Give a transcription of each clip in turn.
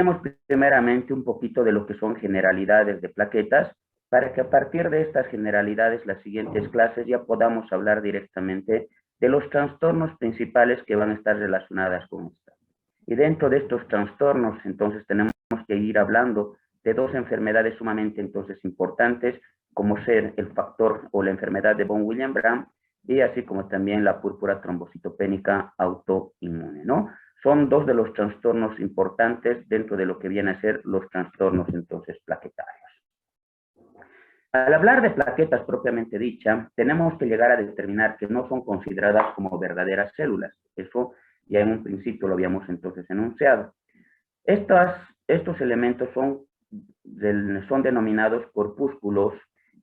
Tenemos primeramente un poquito de lo que son generalidades de plaquetas, para que a partir de estas generalidades, las siguientes clases, ya podamos hablar directamente de los trastornos principales que van a estar relacionadas con esta. Y dentro de estos trastornos, entonces, tenemos que ir hablando de dos enfermedades sumamente, entonces, importantes, como ser el factor o la enfermedad de von Willebrand, y así como también la púrpura trombocitopénica autoinmune, ¿no? Son dos de los trastornos importantes dentro de lo que viene a ser los trastornos, entonces, plaquetarios. Al hablar de plaquetas propiamente dicha, tenemos que llegar a determinar que no son consideradas como verdaderas células. Eso ya en un principio lo habíamos entonces enunciado. Estos elementos son denominados corpúsculos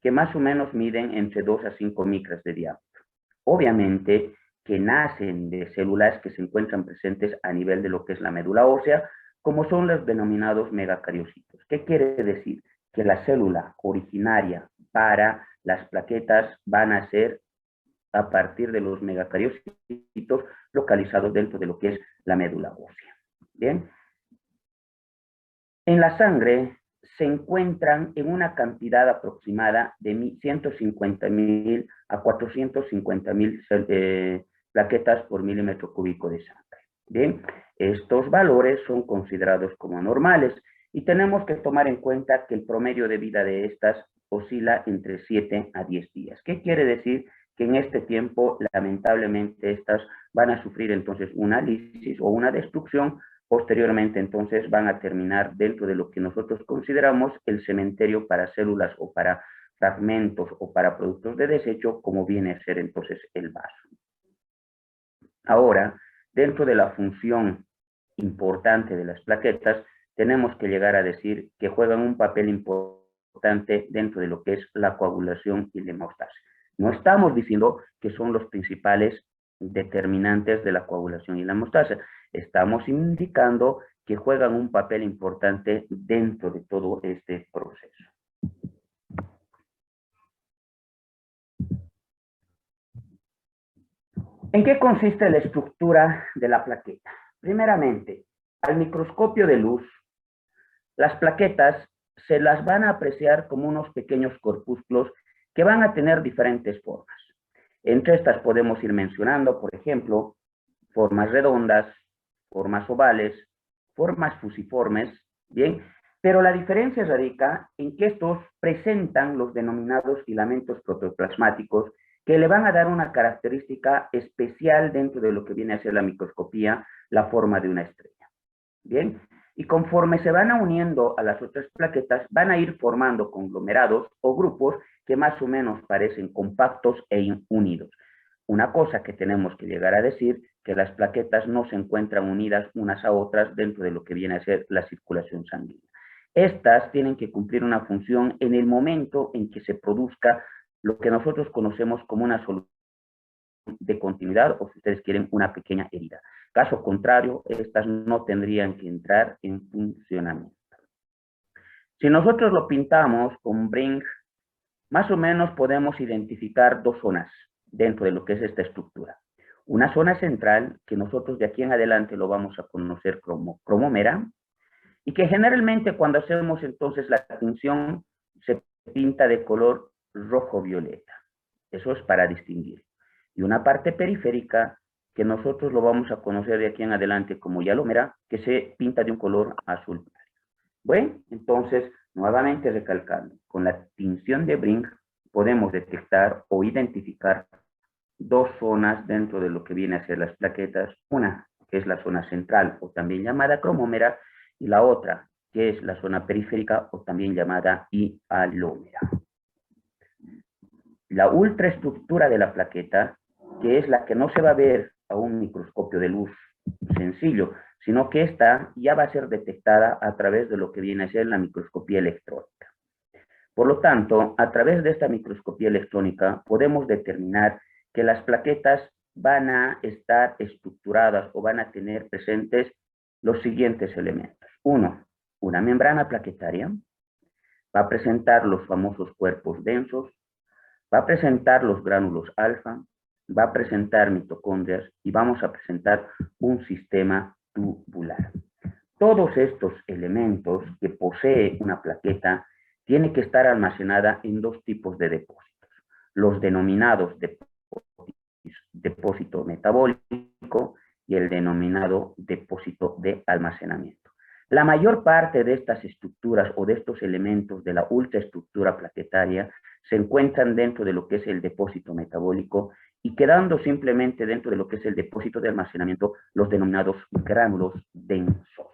que más o menos miden entre 2 a 5 micras de diámetro. Obviamente que nacen de células que se encuentran presentes a nivel de lo que es la médula ósea, como son los denominados megacariocitos. ¿Qué quiere decir? Que la célula originaria para las plaquetas van a ser a partir de los megacariocitos localizados dentro de lo que es la médula ósea. Bien. En la sangre se encuentran en una cantidad aproximada de 150.000 a 450.000 plaquetas por milímetro cúbico de sangre. Bien, estos valores son considerados como normales y tenemos que tomar en cuenta que el promedio de vida de estas oscila entre 7 a 10 días. ¿Qué quiere decir? Que en este tiempo, lamentablemente, estas van a sufrir entonces una lisis o una destrucción. Posteriormente, entonces, van a terminar dentro de lo que nosotros consideramos el cementerio para células o para fragmentos o para productos de desecho, como viene a ser entonces el vaso. Ahora, dentro de la función importante de las plaquetas, tenemos que llegar a decir que juegan un papel importante dentro de lo que es la coagulación y la hemostasia. No estamos diciendo que son los principales determinantes de la coagulación y la hemostasia. Estamos indicando que juegan un papel importante dentro de todo este proceso. ¿En qué consiste la estructura de la plaqueta? Primeramente, al microscopio de luz, las plaquetas se las van a apreciar como unos pequeños corpúsculos que van a tener diferentes formas. Entre estas podemos ir mencionando, por ejemplo, formas redondas, formas ovales, formas fusiformes, ¿bien? Pero la diferencia radica en que estos presentan los denominados filamentos protoplasmáticos que le van a dar una característica especial dentro de lo que viene a ser la microscopía, la forma de una estrella, ¿bien? Y conforme se van uniendo a las otras plaquetas, van a ir formando conglomerados o grupos que más o menos parecen compactos e unidos. Una cosa que tenemos que llegar a decir, que las plaquetas no se encuentran unidas unas a otras dentro de lo que viene a ser la circulación sanguínea. Estas tienen que cumplir una función en el momento en que se produzca lo que nosotros conocemos como una solución de continuidad o, si ustedes quieren, una pequeña herida. Caso contrario, estas no tendrían que entrar en funcionamiento. Si nosotros lo pintamos con Bring, más o menos podemos identificar dos zonas dentro de lo que es esta estructura. Una zona central, que nosotros de aquí en adelante lo vamos a conocer como cromómera, y que generalmente cuando hacemos entonces la tinción se pinta de color rojo-violeta. Eso es para distinguir. Y una parte periférica, que nosotros lo vamos a conocer de aquí en adelante como hialómera, que se pinta de un color azul. Bueno, entonces, nuevamente recalcando, con la tinción de Bring podemos detectar o identificar dos zonas dentro de lo que viene a ser las plaquetas. Una, que es la zona central o también llamada cromómera, y la otra, que es la zona periférica o también llamada hialómera. La ultraestructura de la plaqueta, que es la que no se va a ver a un microscopio de luz sencillo, sino que esta ya va a ser detectada a través de lo que viene a ser la microscopía electrónica. Por lo tanto, a través de esta microscopía electrónica podemos determinar que las plaquetas van a estar estructuradas o van a tener presentes los siguientes elementos. Uno, una membrana plaquetaria, va a presentar los famosos cuerpos densos, va a presentar los gránulos alfa, va a presentar mitocondrias y vamos a presentar un sistema tubular. Todos estos elementos que posee una plaqueta tienen que estar almacenada en dos tipos de depósitos, los denominados depósito metabólico y el denominado depósito de almacenamiento. La mayor parte de estas estructuras o de estos elementos de la ultraestructura plaquetaria se encuentran dentro de lo que es el depósito metabólico y quedando simplemente dentro de lo que es el depósito de almacenamiento los denominados gránulos densos.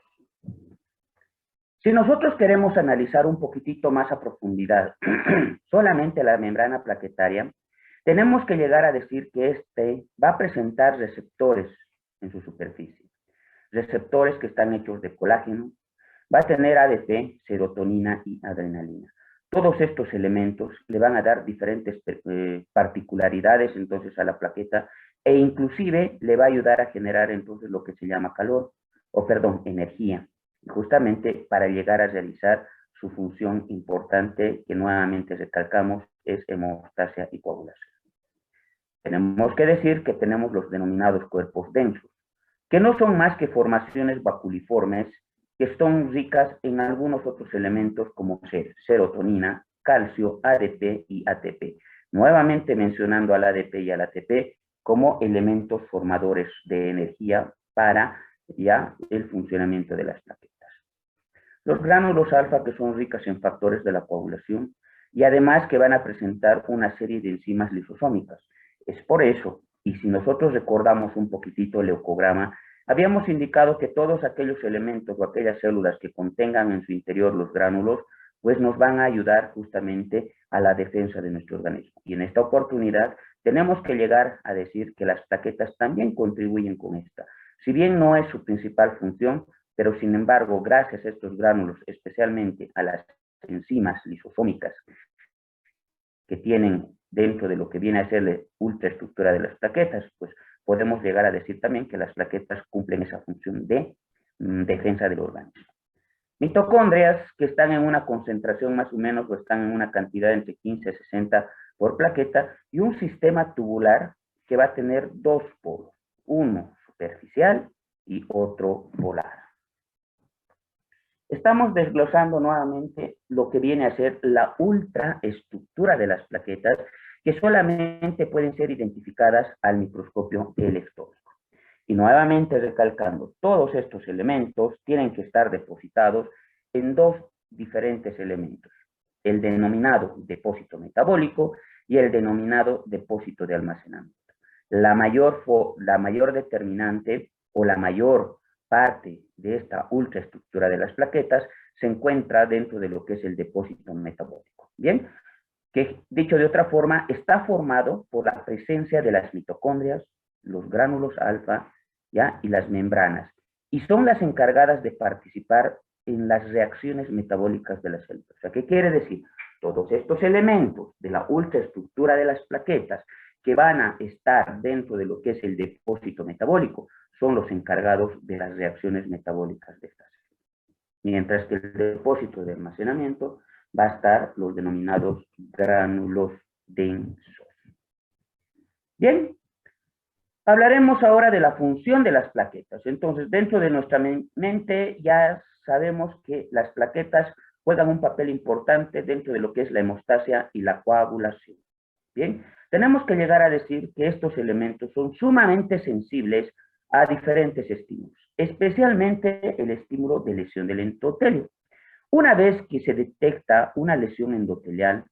Si nosotros queremos analizar un poquitito más a profundidad solamente la membrana plaquetaria, tenemos que llegar a decir que este va a presentar receptores en su superficie. Receptores que están hechos de colágeno, va a tener ADP, serotonina y adrenalina. Todos estos elementos le van a dar diferentes particularidades entonces a la plaqueta e inclusive le va a ayudar a generar entonces lo que se llama calor, o perdón, energía, justamente para llegar a realizar su función importante que nuevamente recalcamos es hemostasia y coagulación. Tenemos que decir que tenemos los denominados cuerpos densos, que no son más que formaciones vaculiformes que son ricas en algunos otros elementos como serotonina, calcio, ADP y ATP. Nuevamente mencionando al ADP y al ATP como elementos formadores de energía para ya el funcionamiento de las plaquetas. Los gránulos alfa que son ricas en factores de la coagulación y además que van a presentar una serie de enzimas lisosómicas. Es por eso, y si nosotros recordamos un poquitito el leucograma, habíamos indicado que todos aquellos elementos o aquellas células que contengan en su interior los gránulos, pues nos van a ayudar justamente a la defensa de nuestro organismo. Y en esta oportunidad tenemos que llegar a decir que las plaquetas también contribuyen con esta. Si bien no es su principal función, pero sin embargo, gracias a estos gránulos, especialmente a las enzimas lisosómicas que tienen dentro de lo que viene a ser la ultraestructura de las plaquetas, pues podemos llegar a decir también que las plaquetas cumplen esa función de defensa del organismo. Mitocondrias que están en una concentración más o menos o están en una cantidad entre 15 a 60 por plaqueta y un sistema tubular que va a tener dos polos, uno superficial y otro polar. Estamos desglosando nuevamente lo que viene a ser la ultraestructura de las plaquetas que solamente pueden ser identificadas al microscopio electrónico. Y nuevamente recalcando, todos estos elementos tienen que estar depositados en dos diferentes elementos, el denominado depósito metabólico y el denominado depósito de almacenamiento. La mayor determinante o la mayor parte de esta ultraestructura de las plaquetas se encuentra dentro de lo que es el depósito metabólico. Bien, que dicho de otra forma, está formado por la presencia de las mitocondrias, los gránulos alfa, ¿ya? Y las membranas, y son las encargadas de participar en las reacciones metabólicas de las células. O sea, ¿qué quiere decir? Todos estos elementos de la ultraestructura de las plaquetas que van a estar dentro de lo que es el depósito metabólico son los encargados de las reacciones metabólicas de estas células. Mientras que el depósito de almacenamiento va a estar los denominados gránulos densos. Bien, hablaremos ahora de la función de las plaquetas. Entonces, dentro de nuestra mente ya sabemos que las plaquetas juegan un papel importante dentro de lo que es la hemostasia y la coagulación. Bien, tenemos que llegar a decir que estos elementos son sumamente sensibles a diferentes estímulos, especialmente el estímulo de lesión del endotelio. Una vez que se detecta una lesión endotelial,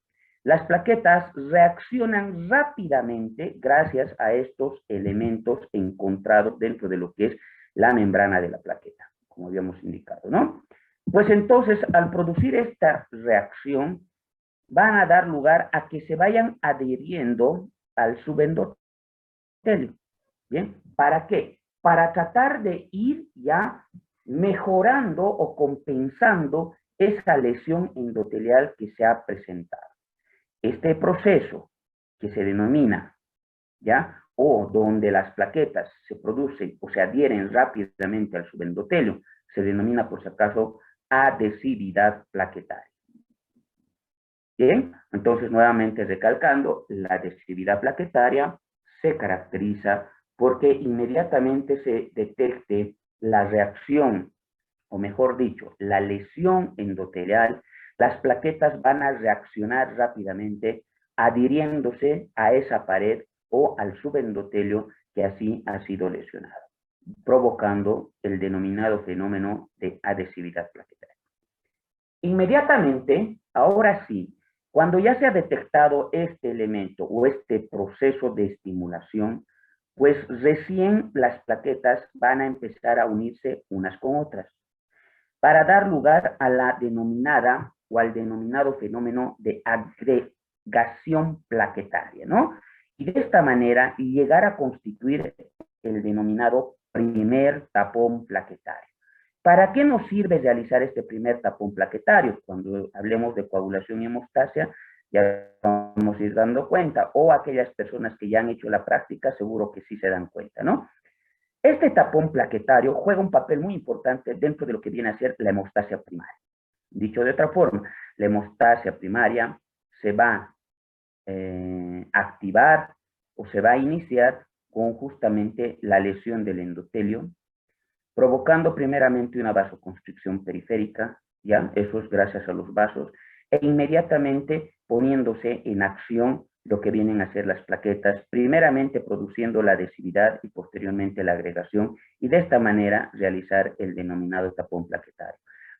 las plaquetas reaccionan rápidamente gracias a estos elementos encontrados dentro de lo que es la membrana de la plaqueta, como habíamos indicado, ¿no? Pues entonces, al producir esta reacción, van a dar lugar a que se vayan adhiriendo al subendotelio. ¿Bien? ¿Para qué? Para tratar de ir ya mejorando o compensando esa lesión endotelial que se ha presentado. Este proceso que se denomina, ¿ya? O donde las plaquetas se producen o se adhieren rápidamente al subendotelio, se denomina por si acaso adhesividad plaquetaria. Bien, entonces nuevamente recalcando, la adhesividad plaquetaria se caracteriza porque inmediatamente se detecte la reacción o mejor dicho, la lesión endotelial, las plaquetas van a reaccionar rápidamente adhiriéndose a esa pared o al subendotelio que así ha sido lesionado, provocando el denominado fenómeno de adhesividad plaquetaria. Inmediatamente, ahora sí, cuando ya se ha detectado este elemento o este proceso de estimulación, pues recién las plaquetas van a empezar a unirse unas con otras para dar lugar a la denominada o al denominado fenómeno de agregación plaquetaria, ¿no? Y de esta manera llegar a constituir el denominado primer tapón plaquetario. ¿Para qué nos sirve realizar este primer tapón plaquetario? Cuando hablemos de coagulación y hemostasia, ya vamos a ir dando cuenta, o aquellas personas que ya han hecho la práctica, seguro que sí se dan cuenta, ¿no? Este tapón plaquetario juega un papel muy importante dentro de lo que viene a ser la hemostasia primaria. Dicho de otra forma, la hemostasia primaria se va a activar o se va a iniciar con justamente la lesión del endotelio, provocando primeramente una vasoconstricción periférica, ¿ya? Eso es gracias a los vasos, e inmediatamente poniéndose en acción lo que vienen a ser las plaquetas, primeramente produciendo la adhesividad y posteriormente la agregación, y de esta manera realizar el denominado tapón plaquetario.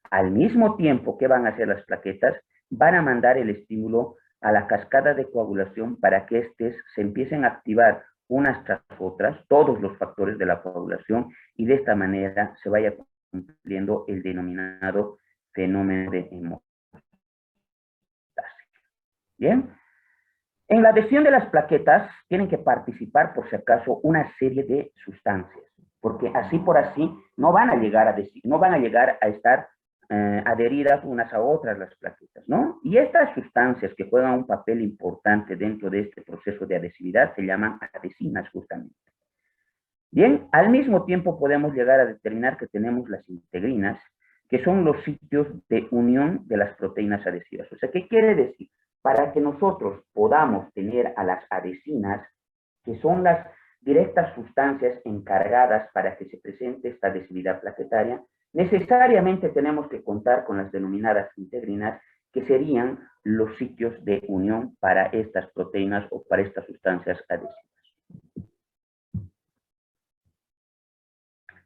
Al mismo tiempo que van a hacer las plaquetas, van a mandar el estímulo a la cascada de coagulación para que éstas se empiecen a activar unas tras otras, todos los factores de la coagulación, y de esta manera se vaya cumpliendo el denominado fenómeno de hemostasia. Bien, en la adhesión de las plaquetas tienen que participar, por si acaso, una serie de sustancias, porque así por así no van a llegar a estar adheridas unas a otras las plaquetas, ¿no? Y estas sustancias que juegan un papel importante dentro de este proceso de adhesividad se llaman adhesinas justamente. Bien, al mismo tiempo podemos llegar a determinar que tenemos las integrinas, que son los sitios de unión de las proteínas adhesivas. O sea, ¿qué quiere decir? Para que nosotros podamos tener a las adhesinas, que son las directas sustancias encargadas para que se presente esta adhesividad plaquetaria, necesariamente tenemos que contar con las denominadas integrinas, que serían los sitios de unión para estas proteínas o para estas sustancias adhesivas.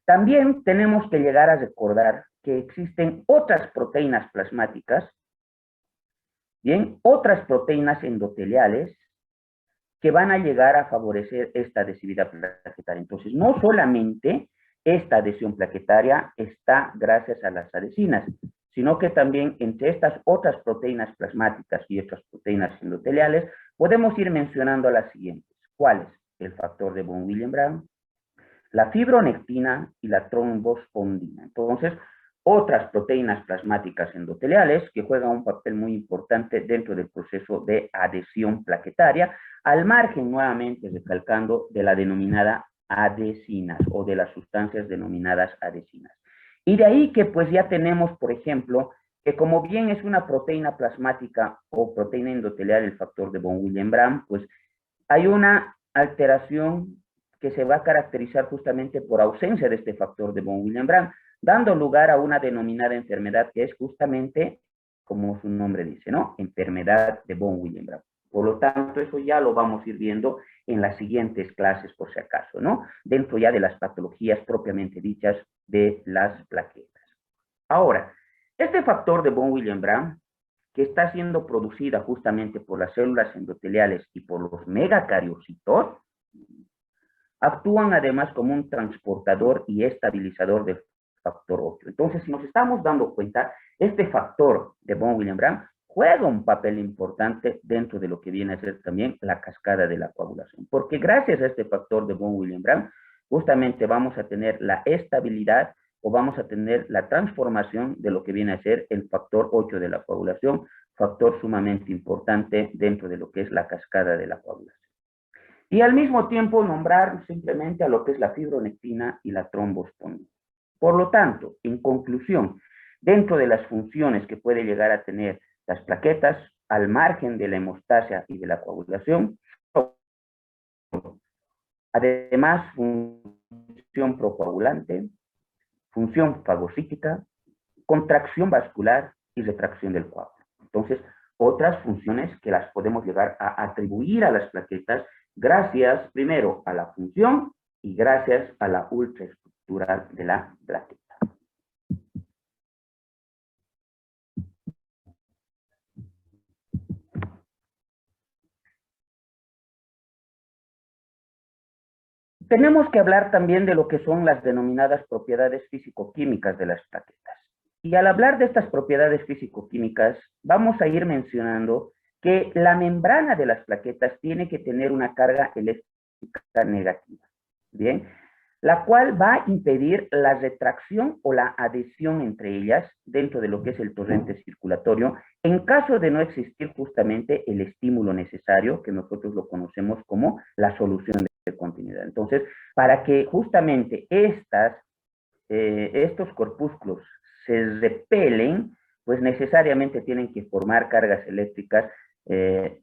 También tenemos que llegar a recordar que existen otras proteínas plasmáticas, bien, otras proteínas endoteliales que van a llegar a favorecer esta adhesividad plaquetaria. Entonces, no solamente esta adhesión plaquetaria está gracias a las adhesinas, sino que también entre estas otras proteínas plasmáticas y otras proteínas endoteliales podemos ir mencionando las siguientes. ¿Cuáles? El factor de von Willebrand, la fibronectina y la trombospondina. Entonces, otras proteínas plasmáticas endoteliales que juegan un papel muy importante dentro del proceso de adhesión plaquetaria, al margen nuevamente recalcando de la denominada adhesinas o de las sustancias denominadas adhesinas. Y de ahí que pues ya tenemos, por ejemplo, que como bien es una proteína plasmática o proteína endotelial el factor de von Willebrand, pues hay una alteración que se va a caracterizar justamente por ausencia de este factor de von Willebrand, dando lugar a una denominada enfermedad que es justamente, como su nombre dice, ¿no? Enfermedad de von Willebrand. Por lo tanto, eso ya lo vamos a ir viendo en las siguientes clases, por si acaso, ¿no? Dentro ya de las patologías propiamente dichas de las plaquetas. Ahora, este factor de von Willebrand, que está siendo producida justamente por las células endoteliales y por los megacariocitos, actúan además como un transportador y estabilizador del factor 8. Entonces, si nos estamos dando cuenta, este factor de von Willebrand juega un papel importante dentro de lo que viene a ser también la cascada de la coagulación, porque gracias a este factor de von Willebrand, justamente vamos a tener la estabilidad o vamos a tener la transformación de lo que viene a ser el factor 8 de la coagulación, factor sumamente importante dentro de lo que es la cascada de la coagulación. Y al mismo tiempo nombrar simplemente a lo que es la fibronectina y la trombospondina. Por lo tanto, en conclusión, dentro de las funciones que puede llegar a tener las plaquetas, al margen de la hemostasia y de la coagulación, además función procoagulante, función fagocítica, contracción vascular y retracción del coágulo. Entonces, otras funciones que las podemos llegar a atribuir a las plaquetas gracias, primero, a la función y gracias a la ultraestructura de la plaqueta. Tenemos que hablar también de lo que son las denominadas propiedades físico-químicas de las plaquetas. Y al hablar de estas propiedades físico-químicas, vamos a ir mencionando que la membrana de las plaquetas tiene que tener una carga eléctrica negativa, ¿bien? La cual va a impedir la retracción o la adhesión entre ellas dentro de lo que es el torrente circulatorio, en caso de no existir justamente el estímulo necesario, que nosotros lo conocemos como la solución de continuidad. Entonces, para que justamente estos corpúsculos se repelen, pues necesariamente tienen que formar cargas eléctricas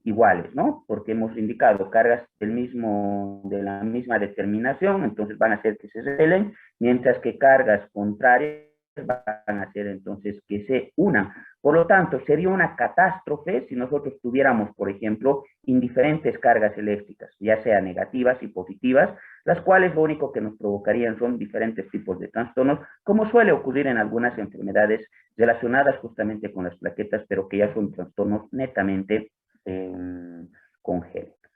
iguales, ¿no? Porque hemos indicado cargas de la misma determinación, entonces van a hacer que se repelen, mientras que cargas contrarias van a hacer entonces que se unan. Por lo tanto, sería una catástrofe si nosotros tuviéramos, por ejemplo, indiferentes cargas eléctricas, ya sea negativas y positivas, las cuales lo único que nos provocarían son diferentes tipos de trastornos, como suele ocurrir en algunas enfermedades relacionadas justamente con las plaquetas, pero que ya son trastornos netamente congénitos.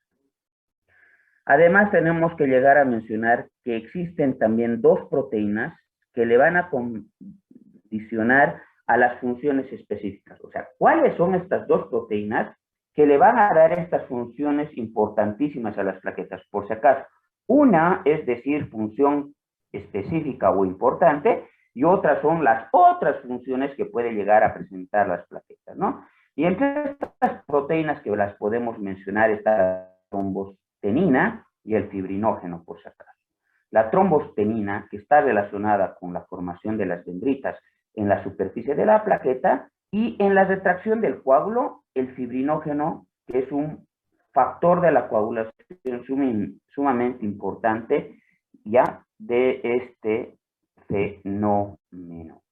Además, tenemos que llegar a mencionar que existen también dos proteínas que le van a condicionar a las funciones específicas. O sea, ¿cuáles son estas dos proteínas que le van a dar estas funciones importantísimas a las plaquetas? Por si acaso, una es decir, función específica o importante, y otras son las otras funciones que puede llegar a presentar las plaquetas, ¿no? Y entre estas proteínas que las podemos mencionar está la trombostenina y el fibrinógeno, por si acaso. La trombostenina, que está relacionada con la formación de las dendritas en la superficie de la plaqueta, y en la retracción del coágulo, el fibrinógeno, que es un factor de la coagulación sumamente importante ya de este fenómeno.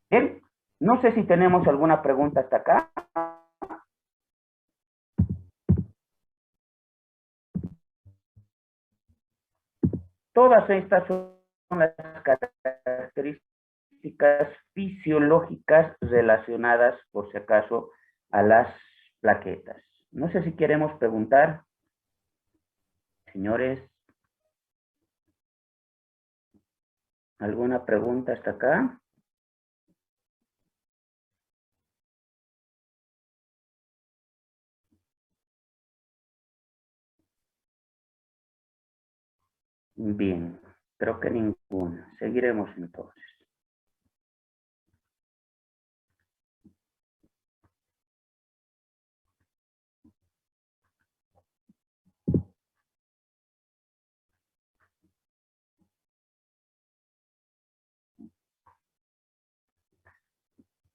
Bien, no sé si tenemos alguna pregunta hasta acá. Todas estas son las características fisiológicas relacionadas, por si acaso, a las plaquetas. No sé si queremos preguntar, señores, ¿alguna pregunta hasta acá? Bien, creo que ninguna. Seguiremos entonces.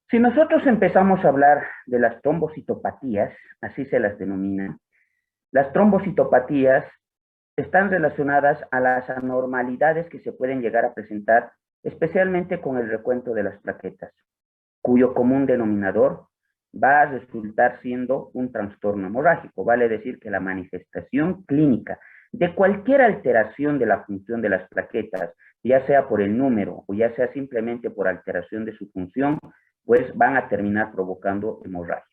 Si nosotros empezamos a hablar de las trombocitopatías, así se las denomina, las trombocitopatías están relacionadas a las anormalidades que se pueden llegar a presentar, especialmente con el recuento de las plaquetas, cuyo común denominador va a resultar siendo un trastorno hemorrágico. Vale decir que la manifestación clínica de cualquier alteración de la función de las plaquetas, ya sea por el número o ya sea simplemente por alteración de su función, pues van a terminar provocando hemorragias.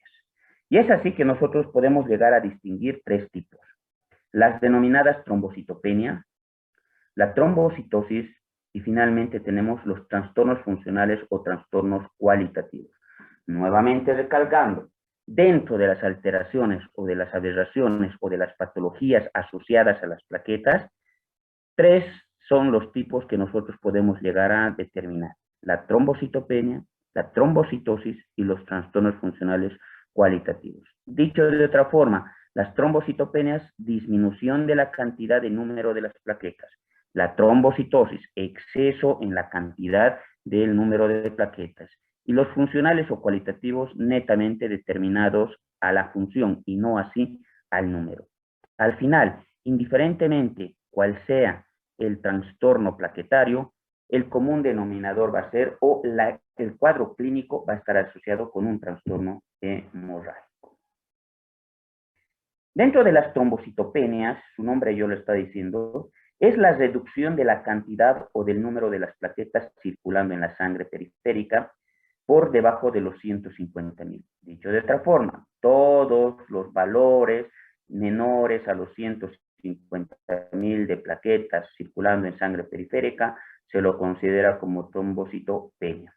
Y es así que nosotros podemos llegar a distinguir tres tipos: las denominadas trombocitopenia, la trombocitosis y finalmente tenemos los trastornos funcionales o trastornos cualitativos. Nuevamente recalcando, dentro de las alteraciones o de las aberraciones o de las patologías asociadas a las plaquetas, tres son los tipos que nosotros podemos llegar a determinar: la trombocitopenia, la trombocitosis y los trastornos funcionales cualitativos. Dicho de otra forma, las trombocitopenias, disminución de la cantidad de número de las plaquetas; la trombocitosis, exceso en la cantidad del número de plaquetas; y los funcionales o cualitativos, netamente determinados a la función y no así al número. Al final, indiferentemente cuál sea el trastorno plaquetario, el común denominador va a ser, o la el cuadro clínico va a estar asociado con un trastorno hemorrágico. Dentro de las trombocitopenias, su nombre yo lo está diciendo, es la reducción de la cantidad o del número de las plaquetas circulando en la sangre periférica por debajo de los 150.000. Dicho de otra forma, todos los valores menores a los 150.000 de plaquetas circulando en sangre periférica se lo considera como trombocitopenia.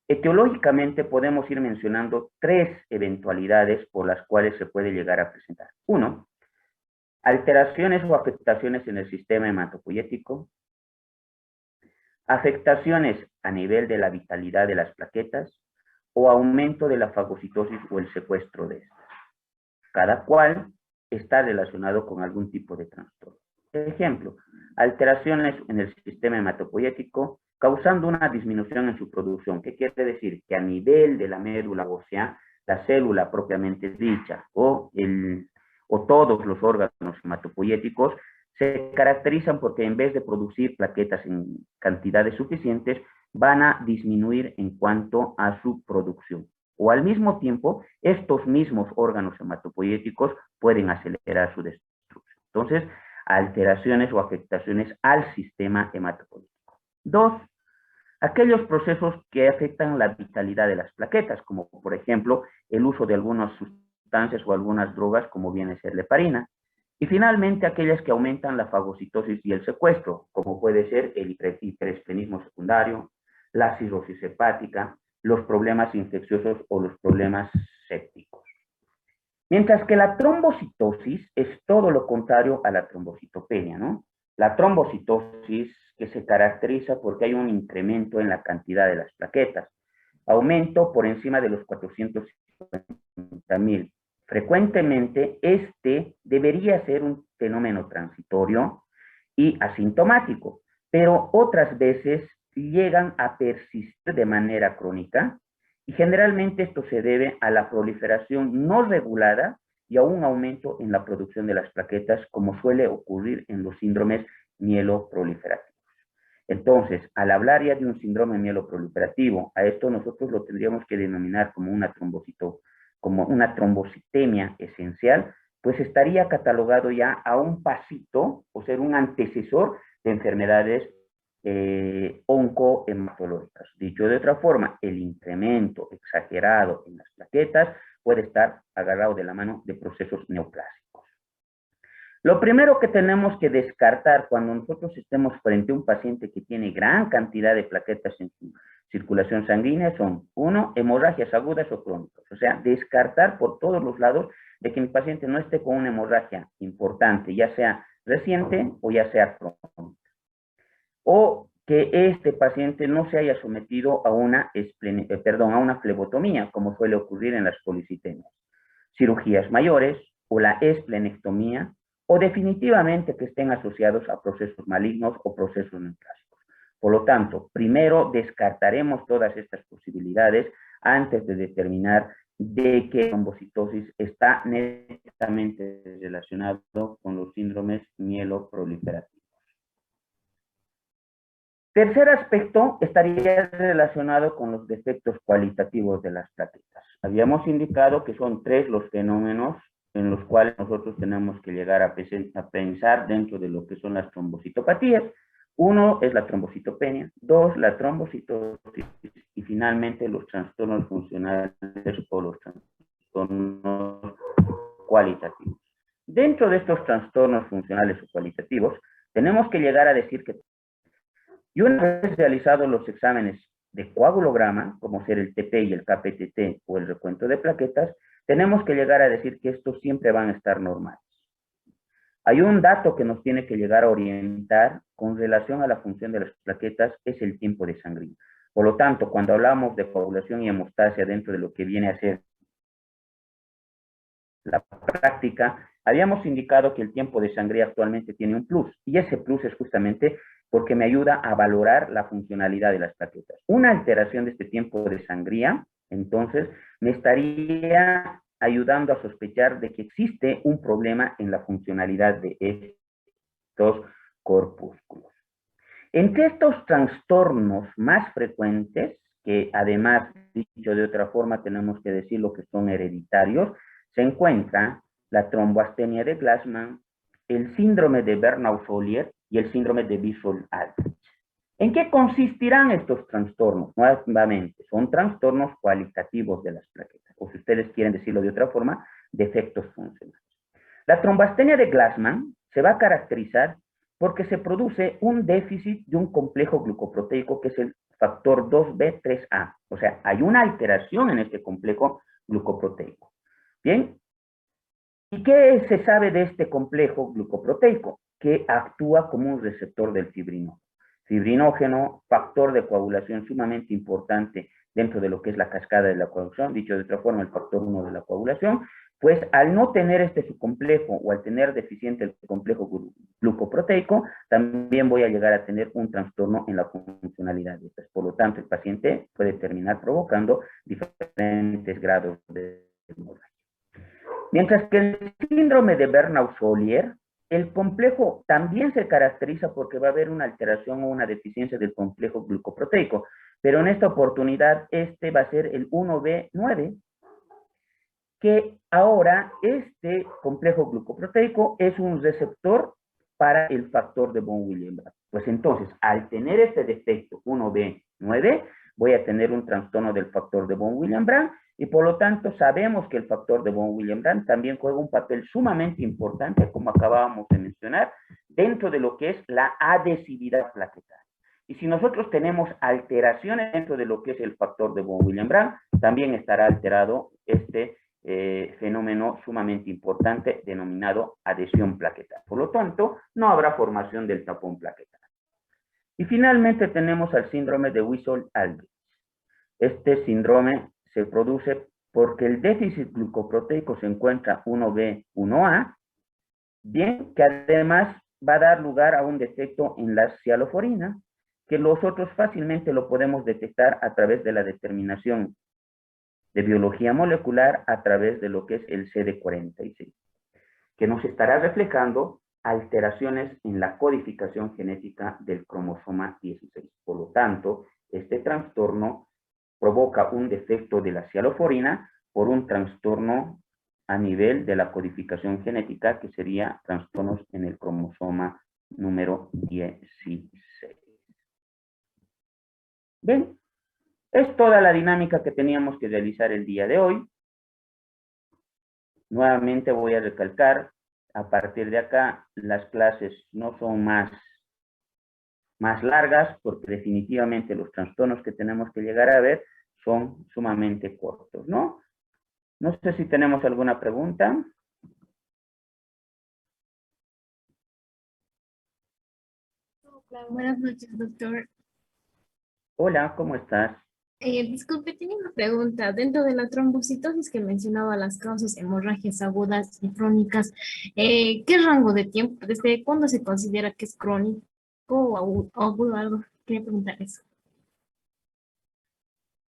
Etiológicamente podemos ir mencionando tres eventualidades por las cuales se puede llegar a presentar. Uno, alteraciones o afectaciones en el sistema hematopoyético, afectaciones a nivel de la vitalidad de las plaquetas o aumento de la fagocitosis o el secuestro de estas. Cada cual está relacionado con algún tipo de trastorno. Por ejemplo, alteraciones en el sistema hematopoyético causando una disminución en su producción. ¿Qué quiere decir? Que a nivel de la médula ósea, la célula propiamente dicha o todos los órganos hematopoyéticos se caracterizan porque en vez de producir plaquetas en cantidades suficientes, van a disminuir en cuanto a su producción. O al mismo tiempo, estos mismos órganos hematopoyéticos pueden acelerar su destrucción. Entonces, alteraciones o afectaciones al sistema hematopoyético. Dos, aquellos procesos que afectan la vitalidad de las plaquetas, como por ejemplo el uso de algunas sustancias o algunas drogas, como viene a ser la heparina. Y finalmente, aquellas que aumentan la fagocitosis y el secuestro, como puede ser el hiperesplenismo secundario, la cirrosis hepática, los problemas infecciosos o los problemas sépticos. Mientras que la trombocitosis es todo lo contrario a la trombocitopenia, ¿no? La trombocitosis que se caracteriza porque hay un incremento en la cantidad de las plaquetas, aumento por encima de los 450.000. Frecuentemente, este debería ser un fenómeno transitorio y asintomático, pero otras veces llegan a persistir de manera crónica y generalmente esto se debe a la proliferación no regulada y a un aumento en la producción de las plaquetas, como suele ocurrir en los síndromes mieloproliferativos. Entonces, al hablar ya de un síndrome mieloproliferativo, a esto nosotros lo tendríamos que denominar como una trombocitemia esencial, pues estaría catalogado ya a un pasito, o ser un antecesor de enfermedades oncohematológicas. Dicho de otra forma, el incremento exagerado en las plaquetas puede estar agarrado de la mano de procesos neoplásicos. Lo primero que tenemos que descartar cuando nosotros estemos frente a un paciente que tiene gran cantidad de plaquetas en su circulación sanguínea son, uno, hemorragias agudas o crónicas. O sea, descartar por todos los lados de que mi paciente no esté con una hemorragia importante, ya sea reciente o ya sea crónica. O que este paciente no se haya sometido a una flebotomía, como suele ocurrir en las policitemias, cirugías mayores o la esplenectomía, o definitivamente que estén asociados a procesos malignos o procesos neoplásicos. Por lo tanto, primero descartaremos todas estas posibilidades antes de determinar de que la trombocitosis está netamente relacionado con los síndromes mieloproliferativos. Tercer aspecto estaría relacionado con los defectos cualitativos de las plaquetas. Habíamos indicado que son tres los fenómenos en los cuales nosotros tenemos que llegar a pensar dentro de lo que son las trombocitopatías. Uno es la trombocitopenia, dos, la trombocitosis y finalmente los trastornos funcionales o los trastornos cualitativos. Dentro de estos trastornos funcionales o cualitativos, tenemos que llegar a decir que y una vez realizados los exámenes de coagulograma, como ser el TP y el KPTT o el recuento de plaquetas, tenemos que llegar a decir que estos siempre van a estar normales. Hay un dato que nos tiene que llegar a orientar con relación a la función de las plaquetas, es el tiempo de sangría. Por lo tanto, cuando hablamos de coagulación y hemostasia dentro de lo que viene a ser la práctica, habíamos indicado que el tiempo de sangría actualmente tiene un plus, y ese plus es justamente porque me ayuda a valorar la funcionalidad de las plaquetas. Una alteración de este tiempo de sangría, entonces, me estaría ayudando a sospechar de que existe un problema en la funcionalidad de estos corpúsculos. Entre estos trastornos más frecuentes, que además, dicho de otra forma, tenemos que decir lo que son hereditarios, se encuentra la tromboastenia de Glassman, el síndrome de Bernau-Follier y el síndrome de Wiesel-Aldrich. ¿En qué consistirán estos trastornos? Nuevamente, son trastornos cualitativos de las plaquetas, o si ustedes quieren decirlo de otra forma, defectos funcionales. La tromboastenia de Glassman se va a caracterizar porque se produce un déficit de un complejo glucoproteico que es el factor 2B3A. O sea, hay una alteración en este complejo glucoproteico. Bien, ¿y qué se sabe de este complejo glucoproteico? Que actúa como un receptor del fibrinógeno. Fibrinógeno, factor de coagulación sumamente importante dentro de lo que es la cascada de la coagulación, dicho de otra forma, el factor 1 de la coagulación, pues al no tener este subcomplejo o al tener deficiente el complejo glucoproteico, también voy a llegar a tener un trastorno en la funcionalidad de estas. Por lo tanto, el paciente puede terminar provocando diferentes grados de hemorragia. Mientras que el síndrome de Bernau-Follier, el complejo también se caracteriza porque va a haber una alteración o una deficiencia del complejo glucoproteico, pero en esta oportunidad este va a ser el 1B9, que ahora este complejo glucoproteico es un receptor para el factor de von Willebrand. Pues entonces, al tener este defecto 1B9, voy a tener un trastorno del factor de von Willebrand y por lo tanto sabemos que el factor de von Willebrand también juega un papel sumamente importante, como acabábamos de mencionar, dentro de lo que es la adhesividad plaquetaria. Y si nosotros tenemos alteraciones dentro de lo que es el factor de von Willebrand, también estará alterado este fenómeno sumamente importante denominado adhesión plaquetaria. Por lo tanto, no habrá formación del tapón plaquetario. Y finalmente tenemos al síndrome de Wiesel-Aldrich. Este síndrome se produce porque el déficit glucoproteico se encuentra 1B1A, bien, que además va a dar lugar a un defecto en la cialoforina, que nosotros fácilmente lo podemos detectar a través de la determinación de biología molecular a través de lo que es el CD46, que nos estará reflejando alteraciones en la codificación genética del cromosoma 16. Por lo tanto, este trastorno provoca un defecto de la cialoforina por un trastorno a nivel de la codificación genética, que sería trastornos en el cromosoma número 16. ¿Ven? Es toda la dinámica que teníamos que realizar el día de hoy. Nuevamente voy a recalcar, a partir de acá, las clases no son más largas, porque definitivamente los trastornos que tenemos que llegar a ver son sumamente cortos, ¿no? No sé si tenemos alguna pregunta. Buenas noches, doctor. Hola, ¿cómo estás? Disculpe, tenía una pregunta. Dentro de la trombocitosis que mencionaba las causas hemorragias agudas y crónicas, ¿qué rango de tiempo, desde cuándo se considera que es crónico o agudo algo? Quería preguntar eso.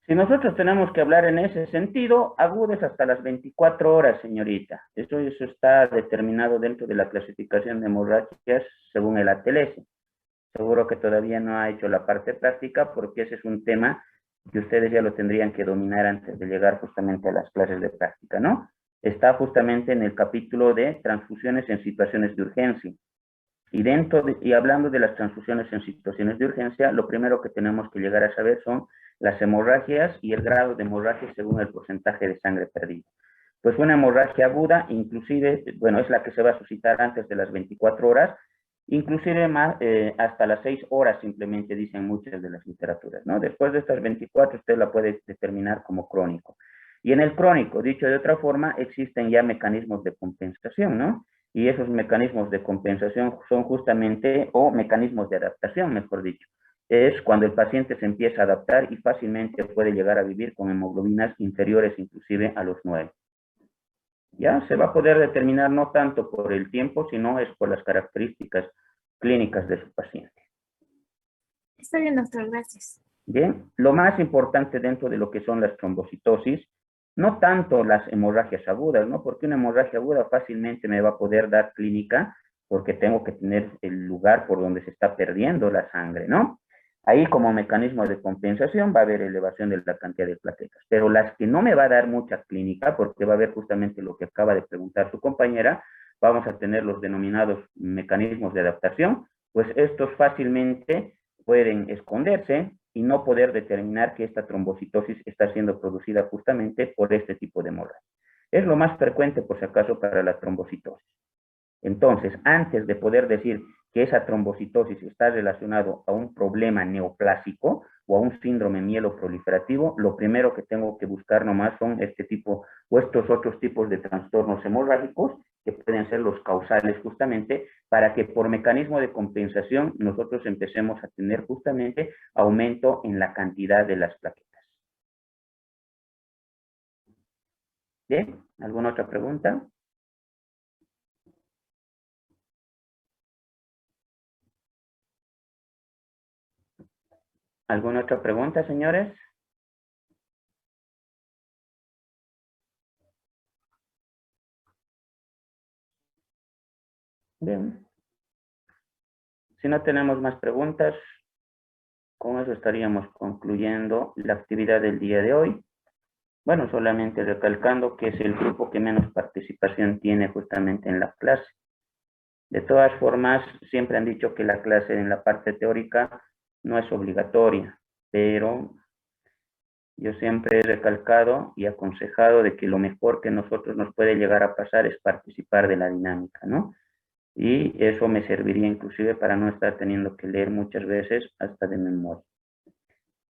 Si nosotros tenemos que hablar en ese sentido, agudos hasta las 24 horas, señorita. Eso está determinado dentro de la clasificación de hemorragias según el ATLS. Seguro que todavía no ha hecho la parte práctica porque ese es un tema que ustedes ya lo tendrían que dominar antes de llegar justamente a las clases de práctica, ¿no? Está justamente en el capítulo de transfusiones en situaciones de urgencia. Y hablando de las transfusiones en situaciones de urgencia, lo primero que tenemos que llegar a saber son las hemorragias y el grado de hemorragia según el porcentaje de sangre perdida. Pues una hemorragia aguda, inclusive, bueno, es la que se va a suscitar antes de las 24 horas, inclusive más, hasta las 6 horas simplemente dicen muchas de las literaturas, ¿no? Después de estas 24 usted la puede determinar como crónico. Y en el crónico, dicho de otra forma, existen ya mecanismos de compensación, ¿no? Y esos mecanismos de compensación son justamente, o mecanismos de adaptación, mejor dicho, es cuando el paciente se empieza a adaptar y fácilmente puede llegar a vivir con hemoglobinas inferiores inclusive a los 9. Ya se va a poder determinar no tanto por el tiempo, sino es por las características clínicas de su paciente. Está bien, doctor, gracias. Bien, lo más importante dentro de lo que son las trombocitosis, no tanto las hemorragias agudas, ¿no? Porque una hemorragia aguda fácilmente me va a poder dar clínica porque tengo que tener el lugar por donde se está perdiendo la sangre, ¿no? Ahí como mecanismo de compensación va a haber elevación de la cantidad de plaquetas, pero las que no me va a dar mucha clínica, porque va a haber justamente lo que acaba de preguntar su compañera, vamos a tener los denominados mecanismos de adaptación, pues estos fácilmente pueden esconderse y no poder determinar que esta trombocitosis está siendo producida justamente por este tipo de hemorragia. Es lo más frecuente, por si acaso, para la trombocitosis. Entonces, antes de poder decir que esa trombocitosis está relacionado a un problema neoplásico o a un síndrome mieloproliferativo, lo primero que tengo que buscar nomás son este tipo o estos otros tipos de trastornos hemorrágicos que pueden ser los causales justamente para que por mecanismo de compensación nosotros empecemos a tener justamente aumento en la cantidad de las plaquetas. ¿Bien? ¿Alguna otra pregunta? ¿Alguna otra pregunta, señores? Bien. Si no tenemos más preguntas, con eso estaríamos concluyendo la actividad del día de hoy. Bueno, solamente recalcando que es el grupo que menos participación tiene justamente en la clase. De todas formas, siempre han dicho que la clase en la parte teórica no es obligatoria, pero yo siempre he recalcado y aconsejado de que lo mejor que nosotros nos puede llegar a pasar es participar de la dinámica, ¿no? Y eso me serviría inclusive para no estar teniendo que leer muchas veces hasta de memoria.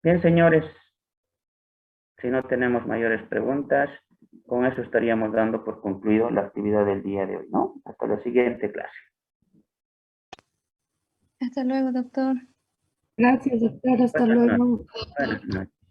Bien, señores, si no tenemos mayores preguntas, con eso estaríamos dando por concluido la actividad del día de hoy, ¿no? Hasta la siguiente clase. Hasta luego, doctor. Gracias, doctor. Hasta Buenas noches. luego. Buenas noches.